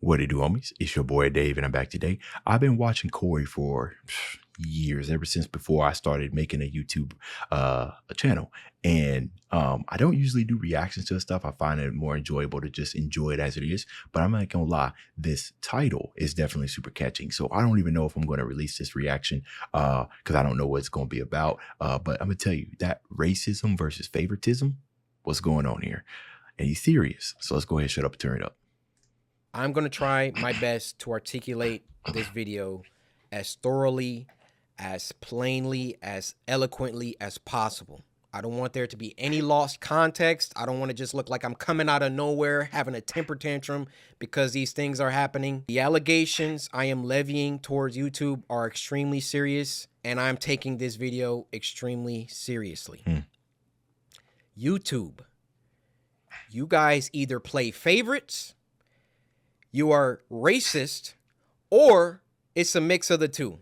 What it do, homies? It's your boy Dave, and I'm back today. I've been watching Corey for years, ever since before I started making a YouTube a channel. And I don't usually do reactions to stuff. I find it more enjoyable to just enjoy it as it is. But I'm not gonna lie, this title is definitely super catching. So I don't even know if I'm going to release this reaction because I don't know what it's going to be about. But I'm gonna tell you that racism versus favoritism, what's going on here? And he's serious. So let's go ahead, shut up, and turn it up. I'm going to try my best to articulate this video as thoroughly, as plainly, as eloquently as possible. I don't want there to be any lost context. I don't want to just look like I'm coming out of nowhere, having a temper tantrum because these things are happening. The allegations I am levying towards YouTube are extremely serious, and I'm taking this video extremely seriously. YouTube, you guys either play favorites, you are racist, or it's a mix of the two.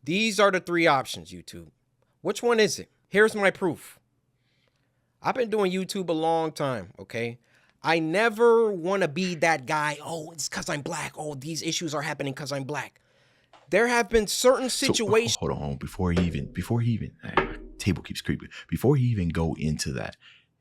These are the three options, YouTube. Which one is it? Here's my proof. I've been doing YouTube a long time, okay? I never want to be that guy, oh, it's because I'm black. Oh, these issues are happening because I'm black. There have been certain situations. So, hold on, before he even, my table keeps creeping. Before he even go into that,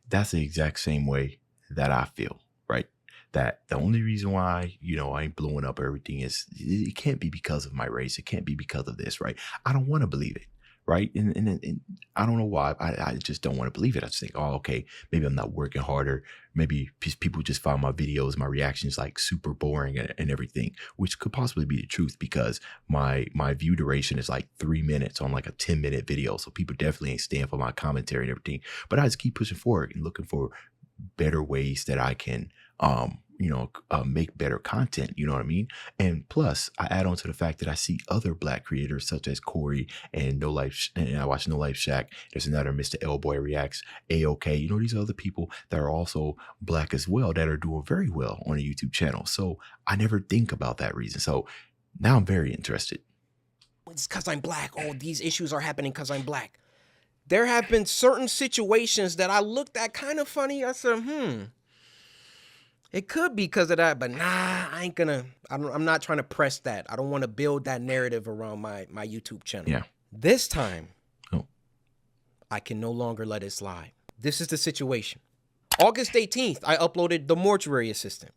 that's the exact same way that I feel, right? That the only reason why, I ain't blowing up everything is it can't be because of my race. It can't be because of this, right? I don't want to believe it, right? And I don't know why. I just don't want to believe it. I just think, oh, okay, maybe I'm not working harder. Maybe people just find my videos, my reactions like super boring and everything, which could possibly be the truth because my view duration is like 3 minutes on like a 10-minute video. So people definitely ain't staying for my commentary and everything. But I just keep pushing forward and looking for better ways that I can make better content, you know what I mean? And plus I add on to the fact that I see other black creators such as Corey and and I watch No Life Shack. There's another Mr. L Boy Reacts, AOK. These are other people that are also black as well that are doing very well on a YouTube channel. So I never think about that reason. So now I'm very interested. It's because I'm black. Oh, these issues are happening because I'm black. There have been certain situations that I looked at kind of funny. I said, it could be because of that, but nah, I'm not trying to press that. I don't want to build that narrative around my YouTube channel. Yeah. This time, I can no longer let it slide. This is the situation. August 18th, I uploaded The Mortuary Assistant.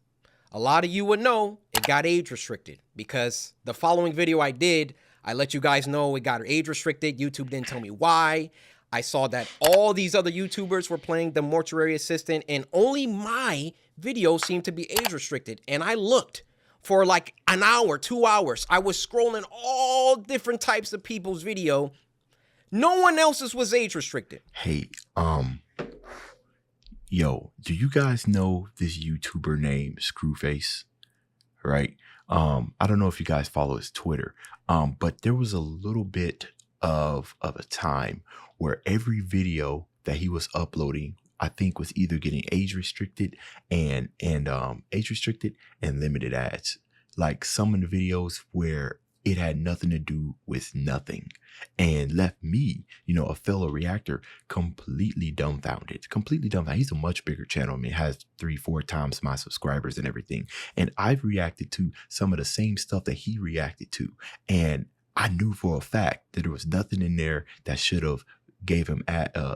A lot of you would know it got age restricted because the following video I did, I let you guys know it got age restricted. YouTube didn't tell me why. I saw that all these other YouTubers were playing The Mortuary Assistant and only my video seemed to be age restricted. And I looked for like an hour, 2 hours. I was scrolling all different types of people's video. No one else's was age restricted. Hey, yo, do you guys know this YouTuber named Screwface? Right? I don't know if you guys follow his Twitter, but there was a little bit of a time where every video that he was uploading, I think, was either getting age restricted and limited ads. Like some of the videos where it had nothing to do with nothing and left me, a fellow reactor, completely dumbfounded. He's a much bigger channel. I mean, it has 3-4 times my subscribers and everything. And I've reacted to some of the same stuff that he reacted to. And I knew for a fact that there was nothing in there that should have gave him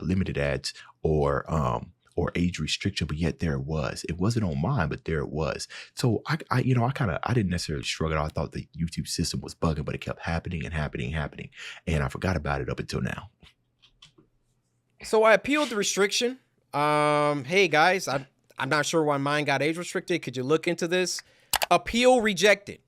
limited ads or age restriction, but yet there it was. It wasn't on mine, but there it was. So I didn't necessarily shrug it off. I thought the YouTube system was bugging, but it kept happening, and I forgot about it up until now. So I appealed the restriction. Hey guys, I'm not sure why mine got age restricted. Could you look into this? Appeal rejected.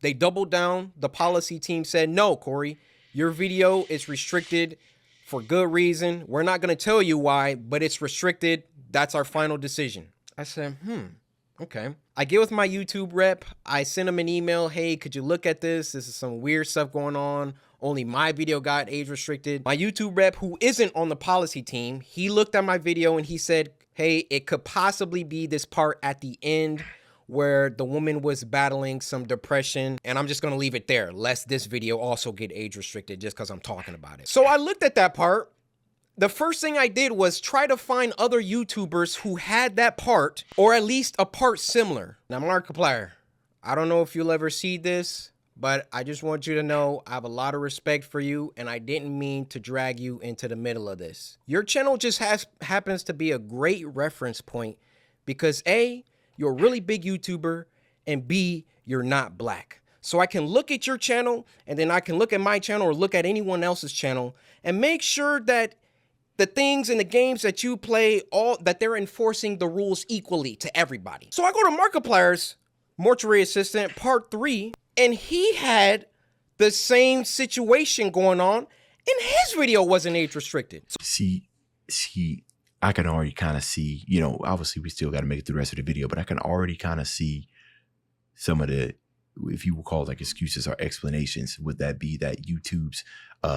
They doubled down. The policy team said, no, Corey, your video is restricted for good reason. We're not going to tell you why, but it's restricted. That's our final decision. I said, okay. I get with my YouTube rep. I sent him an email. Hey, could you look at this? This is some weird stuff going on. Only my video got age restricted. My YouTube rep, who isn't on the policy team, he looked at my video and he said, hey, it could possibly be this part at the end where the woman was battling some depression, and I'm just gonna leave it there, lest this video also get age restricted just because I'm talking about it. So I looked at that part. The first thing I did was try to find other YouTubers who had that part, or at least a part similar. Now, Markiplier, I don't know if you'll ever see this, but I just want you to know I have a lot of respect for you, and I didn't mean to drag you into the middle of this. Your channel just happens to be a great reference point because A, you're a really big YouTuber, and B, you're not black. So I can look at your channel, and then I can look at my channel or look at anyone else's channel and make sure that the things and the games that you play, that they're enforcing the rules equally to everybody. So I go to Markiplier's Mortuary Assistant Part 3, and he had the same situation going on, and his video wasn't age restricted. See, I can already kind of see, you know, obviously we still got to make it through the rest of the video, but I can already kind of see some of the, if you will call it like excuses or explanations. Would that be that YouTube's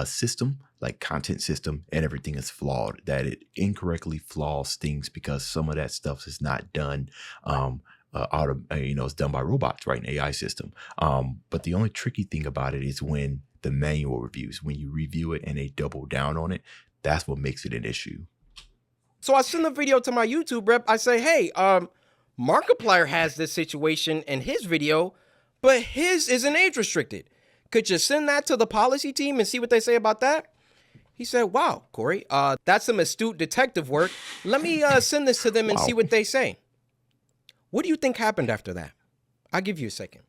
system, like content system and everything is flawed, that it incorrectly flaws things because some of that stuff is not done it's done by robots, right? An AI system. But the only tricky thing about it is when the manual reviews, when you review it and they double down on it, that's what makes it an issue. So I send the video to my YouTube rep. I say, hey, Markiplier has this situation in his video, but his isn't age restricted. Could you send that to the policy team and see what they say about that? He said, wow, Cory, that's some astute detective work. Let me send this to them and see what they say. What do you think happened after that? I'll give you a second.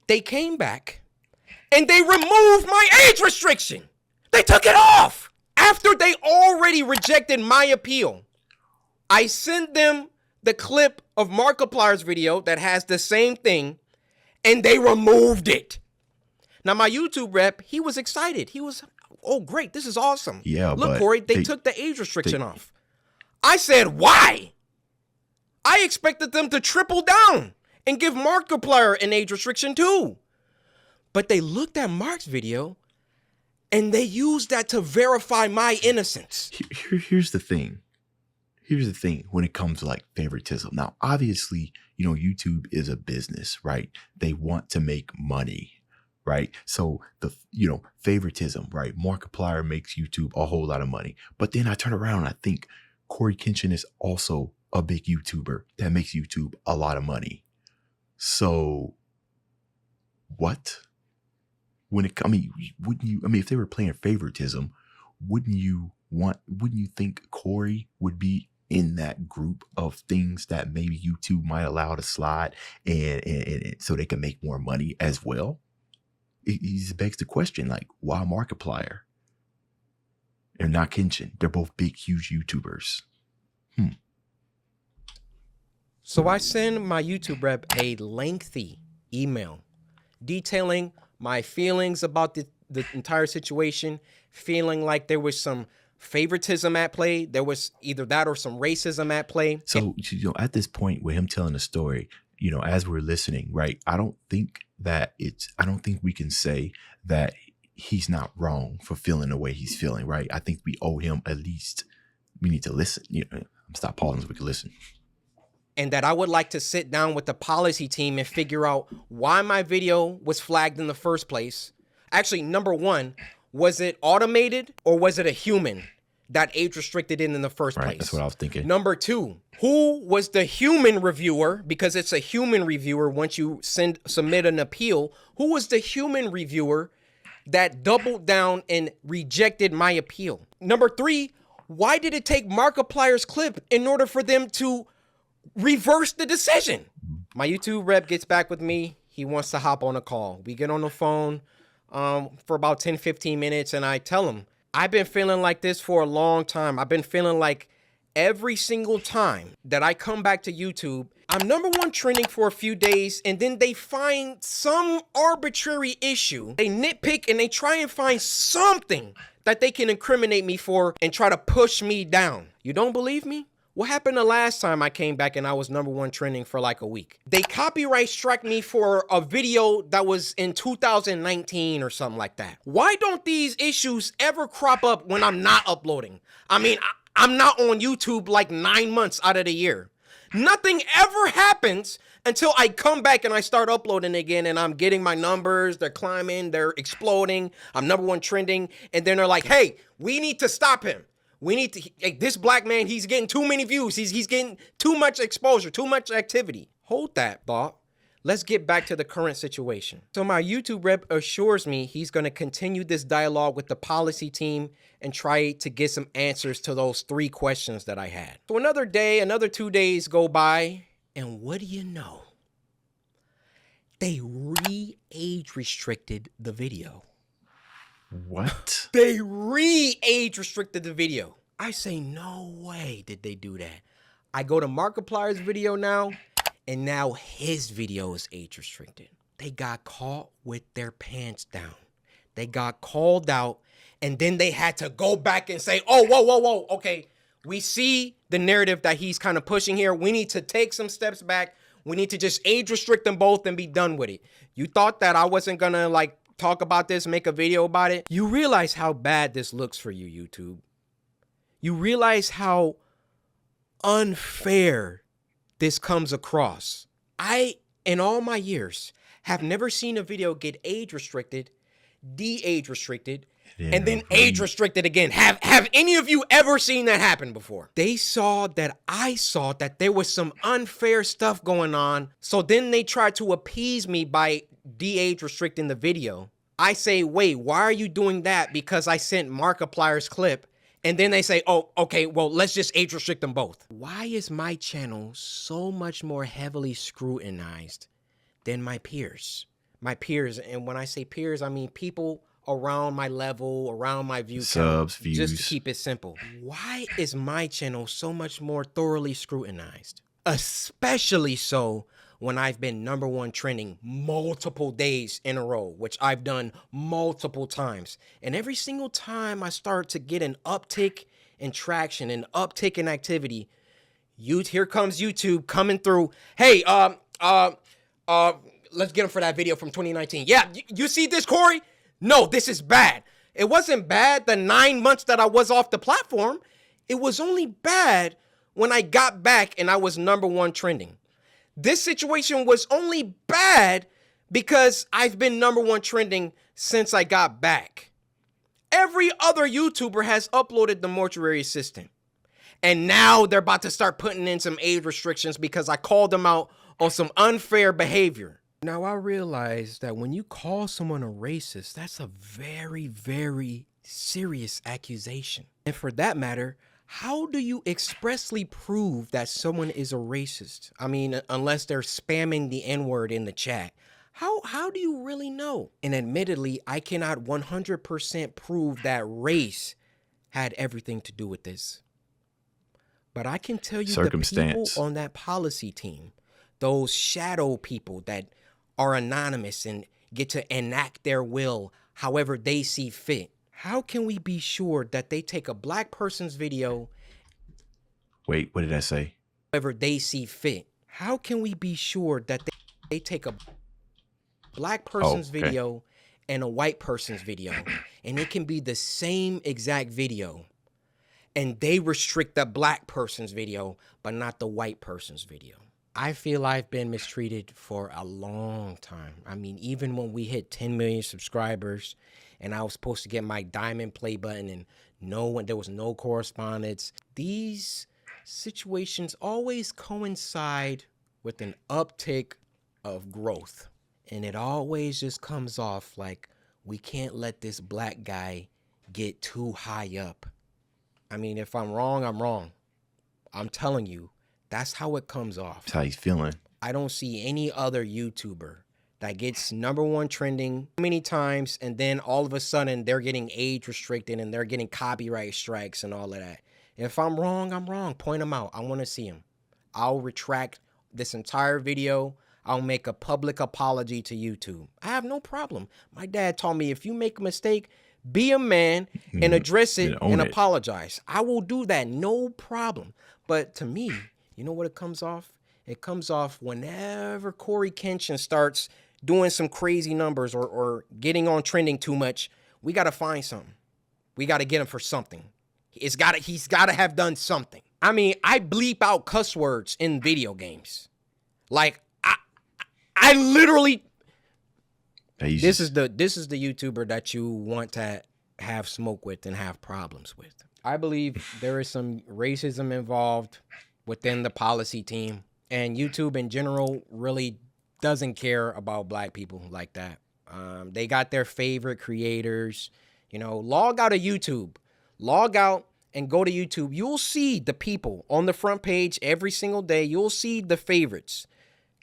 They came back and they removed my age restriction. They took it off after they already rejected my appeal. I sent them the clip of Markiplier's video that has the same thing, and they removed it. Now, my YouTube rep, he was excited. He was, oh, great, this is awesome. Yeah, look, Cory, they took the age restriction off. I said, why? I expected them to triple down and give Markiplier an age restriction too. But they looked at Mark's video and they used that to verify my innocence. Here's the thing. Here's the thing when it comes to like favoritism. Now, obviously, you know, YouTube is a business, right? They want to make money, right? So the, you know, favoritism, right? Markiplier makes YouTube a whole lot of money. But then I turn around and I think CoryxKenshin is also a big YouTuber that makes YouTube a lot of money. So what? Wouldn't you, if they were playing favoritism, wouldn't you think Cory would be in that group of things that maybe YouTube might allow to slide and so they can make more money as well? It begs the question, like, why Markiplier and not Kenshin? They're both big, huge YouTubers. So I send my YouTube rep a lengthy email detailing my feelings about the entire situation, feeling like there was some favoritism at play. There was either that or some racism at play. So, you know, at this point with him telling the story, you know, as we're listening, right, I don't think we can say that he's not wrong for feeling the way he's feeling, right? I think we owe him at least, we need to listen. You know, stop pausing so we can listen. And that I would like to sit down with the policy team and figure out why my video was flagged in the first place. Actually, number one, was it automated or was it a human that age restricted in the first place? That's what I was thinking. Number two, who was the human reviewer? Because it's a human reviewer once you submit an appeal. Who was the human reviewer that doubled down and rejected my appeal? Number three, why did it take Markiplier's clip in order for them to reverse the decision? My YouTube rep gets back with me. He wants to hop on a call. We get on the phone for about 10-15 minutes, and I tell him, I've been feeling like this for a long time. I've been feeling like every single time that I come back to YouTube, I'm #1 trending for a few days, and then they find some arbitrary issue. They nitpick and they try and find something that they can incriminate me for and try to push me down. You don't believe me? What happened the last time I came back and I was #1 trending for like a week? They copyright struck me for a video that was in 2019 or something like that. Why don't these issues ever crop up when I'm not uploading? I mean, I'm not on YouTube like 9 months out of the year. Nothing ever happens until I come back and I start uploading again, and I'm getting my numbers, they're climbing, they're exploding, I'm #1 trending, and then they're like, hey, we need to stop him. We need to, this black man, he's getting too many views. He's getting too much exposure, too much activity. hold that thought. Let's get back to the current situation. So my YouTube rep assures me he's going to continue this dialogue with the policy team and try to get some answers to those 3 questions that I had. So another day, another 2 days go by, and what do you know? They re-age restricted the video. What? They re-age restricted the video. I say, no way did they do that. I go to Markiplier's video now, and now his video is age restricted. They got caught with their pants down. They got called out, and then they had to go back and say, oh, whoa. Okay, we see the narrative that he's kind of pushing here. We need to take some steps back. We need to just age restrict them both and be done with it. You thought that I wasn't going to like talk about this, make a video about it? You realize how bad this looks for you, YouTube. You realize how unfair this comes across. I, in all my years, have never seen a video get age restricted, de-age restricted, and then age restricted again. Have any of you ever seen that happen before? They saw that I saw that there was some unfair stuff going on, so then they tried to appease me by de-age restricting the video. I say, wait, why are you doing that? Because I sent Markiplier's clip. And then they say, oh, okay, well, let's just age restrict them both. Why is my channel so much more heavily scrutinized than my peers? My peers, and when I say peers, I mean people around my level, around my view subs, count, views. just to keep it simple. Why is my channel so much more thoroughly scrutinized? Especially so when I've been #1 trending multiple days in a row, which I've done multiple times. And every single time I start to get an uptick in traction, an uptick in activity, here comes YouTube coming through. Hey, let's get him for that video from 2019. Yeah, you see this, Cory? No, this is bad. It wasn't bad the 9 months that I was off the platform. It was only bad when I got back and I was #1 trending. This situation was only bad because I've been #1 trending since I got back. Every other YouTuber has uploaded the Mortuary Assistant. And now they're about to start putting in some age restrictions because I called them out on some unfair behavior. Now I realize that when you call someone a racist, that's a very, very serious accusation. And for that matter, how do you expressly prove that someone is a racist? I mean, unless they're spamming the N-word in the chat. How do you really know? And admittedly, I cannot 100% prove that race had everything to do with this. But I can tell you the people on that policy team, those shadow people that are anonymous and get to enact their will however they see fit. How can we be sure that they take a black person's video? Wait, what did I say? However they see fit. How can we be sure that they take a black person's video and a white person's video, and it can be the same exact video, and they restrict the black person's video, but not the white person's video? I feel I've been mistreated for a long time. I mean, even when we hit 10 million subscribers and I was supposed to get my diamond play button and there was no correspondence. These situations always coincide with an uptick of growth. And it always just comes off like, we can't let this black guy get too high up. I mean, if I'm wrong, I'm wrong. I'm telling you, that's how it comes off. That's how he's feeling. I don't see any other YouTuber that gets #1 trending many times, and then all of a sudden they're getting age restricted and they're getting copyright strikes and all of that. If I'm wrong, I'm wrong. Point them out. I want to see them. I'll retract this entire video. I'll make a public apology to YouTube. I have no problem. My dad taught me, if you make a mistake, be a man and address it and apologize. I will do that, no problem. But to me, you know what it comes off? It comes off whenever CoryxKenshin starts doing some crazy numbers or getting on trending too much. We got to find something. We got to get him for something. He's got to have done something. I mean, I bleep out cuss words in video games. Like, I literally, this is the YouTuber that you want to have smoke with and have problems with. I believe there is some racism involved within the policy team. And YouTube in general really doesn't care about black people like that. They got their favorite creators. You know, log out of YouTube. Log out and go to YouTube. You'll see the people on the front page every single day. You'll see the favorites.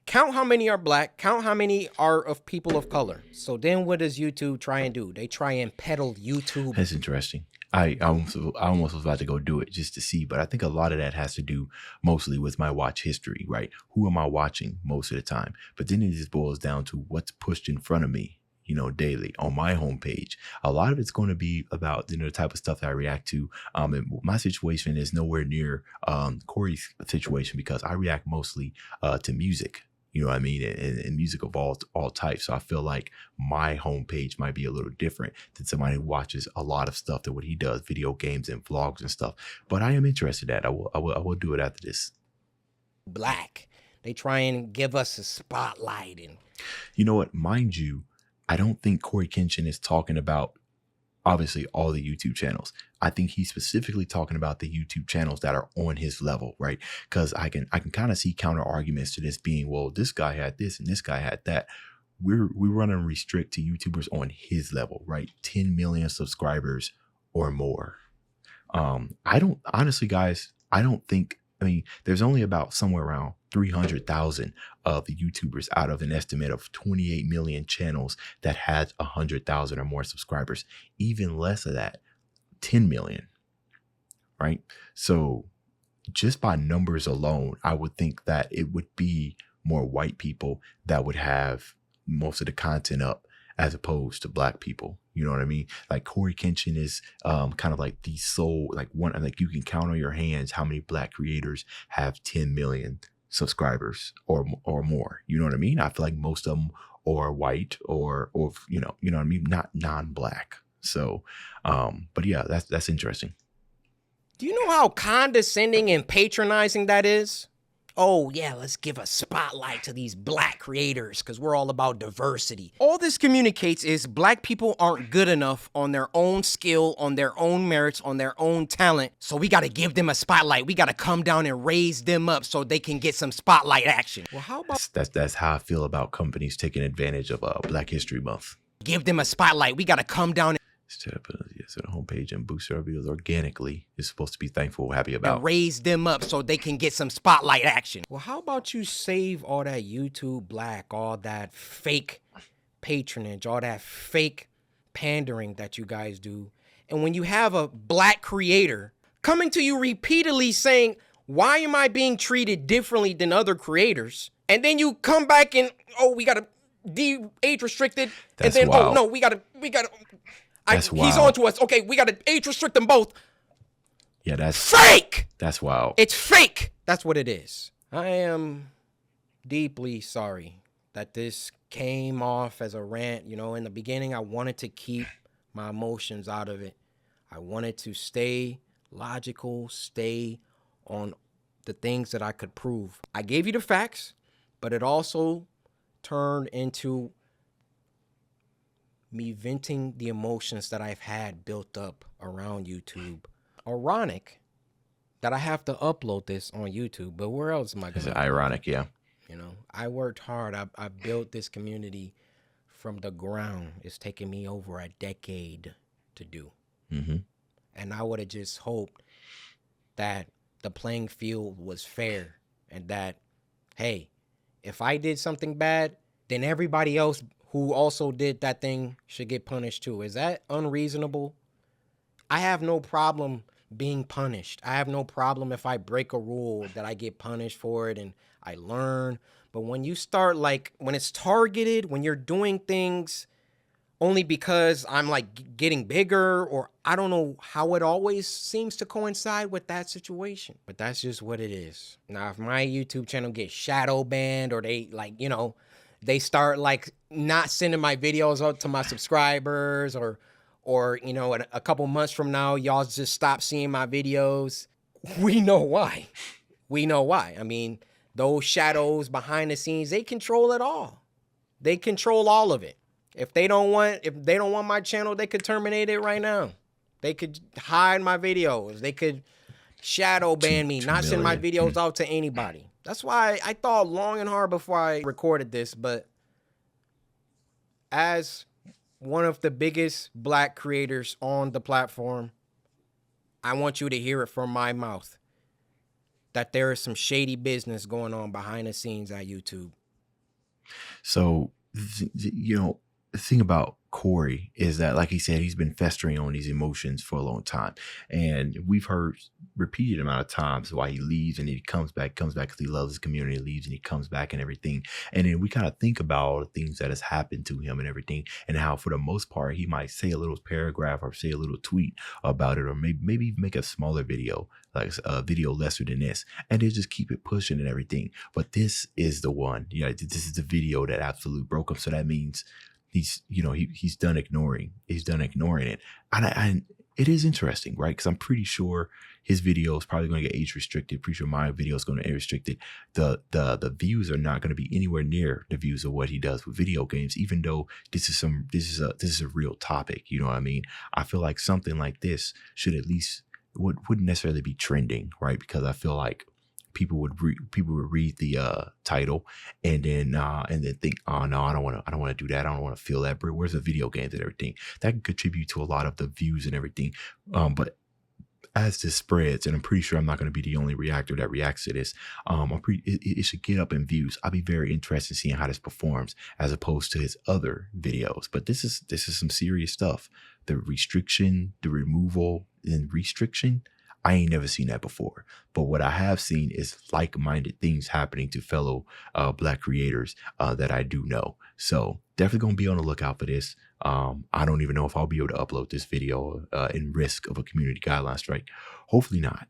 Count how many are black. Count how many are of people of color. So then what does YouTube try and do? They try and peddle YouTube. That's interesting. I almost was about to go do it just to see, but I think a lot of that has to do mostly with my watch history, right? Who am I watching most of the time? But then it just boils down to what's pushed in front of me, you know, daily on my homepage. A lot of it's going to be about, you know, the type of stuff that I react to. And my situation is nowhere near Corey's situation because I react mostly to music. You know what I mean? And music of all types. So I feel like my homepage might be a little different than somebody who watches a lot of stuff than what he does, video games and vlogs and stuff. But I am interested in that. I will do it after this. Black. They try and give us a spotlight. And you know what? Mind you, I don't think CoryxKenshin is talking about obviously all the YouTube channels. I think he's specifically talking about the YouTube channels that are on his level, right? Because I can kind of see counter arguments to this being, well, this guy had this and this guy had that. We're running restrict to YouTubers on his level, right? 10 million subscribers or more. I don't honestly, guys, I mean, there's only about somewhere around 300,000 of the YouTubers out of an estimate of 28 million channels that had 100,000 or more subscribers. Even less of that, 10 million, right? So just by numbers alone, I would think that it would be more white people that would have most of the content up as opposed to black people. You know what I mean? Like CoryxKenshin is kind of like the sole, like one, like you can count on your hands how many black creators have 10 million subscribers or more. You know what I mean? I feel like most of them are white or you know what I mean? Not non-black. So, but yeah, that's interesting. do you know how condescending and patronizing that is? Oh, yeah, let's give a spotlight to these black creators because we're all about diversity. All this communicates is black people aren't good enough on their own skill, on their own merits, on their own talent. So we got to give them a spotlight. We got to come down and raise them up so they can get some spotlight action. Well, how about That's how I feel about companies taking advantage of Black History Month. give them a spotlight? We got to come down Set up a homepage and boost their views organically. Is supposed to be thankful, happy about. and raise them up so they can get some spotlight action. Well, how about you save all that YouTube black, all that fake patronage, all that fake pandering that you guys do. And when you have a black creator coming to you repeatedly saying, why am I being treated differently than other creators? And then you come back and, oh, we got to age restricted. That's and then, wild. oh, no, we got to. That's wild. He's on to us. Okay, we got to age restrict them both. Yeah, that's Fake! That's wild. It's fake. That's what it is. I am deeply sorry that this came off as a rant. You know, in the beginning, I wanted to keep my emotions out of it. I wanted to stay logical, stay on the things that I could prove. I gave you the facts, but it also turned into me venting the emotions that I've had built up around YouTube. Ironic that I have to upload this on YouTube, but where else am I going? It's ironic, yeah. You know, I worked hard. I built this community from the ground. It's taken me over a decade to do. Mm-hmm. And I would have just hoped that the playing field was fair and that, hey, if I did something bad, then everybody else who also did that thing should get punished too. Is that unreasonable? I have no problem being punished. I have no problem if I break a rule that I get punished for it and I learn. But when you start when it's targeted, when you're doing things only because I'm getting bigger, or I don't know how it always seems to coincide with that situation. But that's just what it is. Now, if my YouTube channel gets shadow banned or they they start not sending my videos out to my subscribers or you know, a couple months from now, y'all just stop seeing my videos. We know why. We know why. I mean, those shadows behind the scenes, they control it all. They control all of it. If they don't want my channel, they could terminate it right now. They could hide my videos. They could shadow ban me, not send my videos out to anybody. That's why I thought long and hard before I recorded this, but as one of the biggest Black creators on the platform, I want you to hear it from my mouth that there is some shady business going on behind the scenes at YouTube. So, the thing about Corey is that, like he said, he's been festering on these emotions for a long time. And we've heard repeated amount of times why he leaves and he comes back because he loves his community, leaves and he comes back and everything. And then we kind of think about all the things that has happened to him and everything, and how for the most part, he might say a little paragraph or say a little tweet about it, or maybe make a smaller video, like a video lesser than this, and they just keep it pushing and everything. But this is the one, this is the video that absolutely broke him. So that means he's done ignoring it. And it is interesting, right? Because I'm pretty sure his video is probably going to get age restricted. Pretty sure my video is going to age restricted. The views are not going to be anywhere near the views of what he does with video games, even though this is a real topic. You know what I mean? I feel like something like this should at least wouldn't necessarily be trending, right? Because I feel like people would read the title and then think, oh no, I don't want to do that. I don't want to feel that. But where's the video games and everything that can contribute to a lot of the views and everything? But as this spreads, and I'm pretty sure I'm not going to be the only reactor that reacts to this, it should get up in views. I'll be very interested in seeing how this performs as opposed to his other videos. But this is some serious stuff. The restriction, the removal and restriction, I ain't never seen that before. But what I have seen is like-minded things happening to fellow Black creators that I do know. So definitely going to be on the lookout for this. I don't even know if I'll be able to upload this video in risk of a community guideline strike. Hopefully not.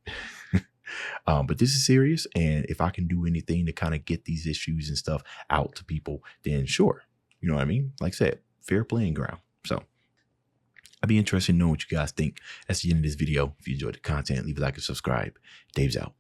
But this is serious. And if I can do anything to kind of get these issues and stuff out to people, then sure. You know what I mean? Like I said, fair playing ground. So I'd be interested in knowing what you guys think. That's the end of this video. If you enjoyed the content, leave a like and subscribe. Dave's out.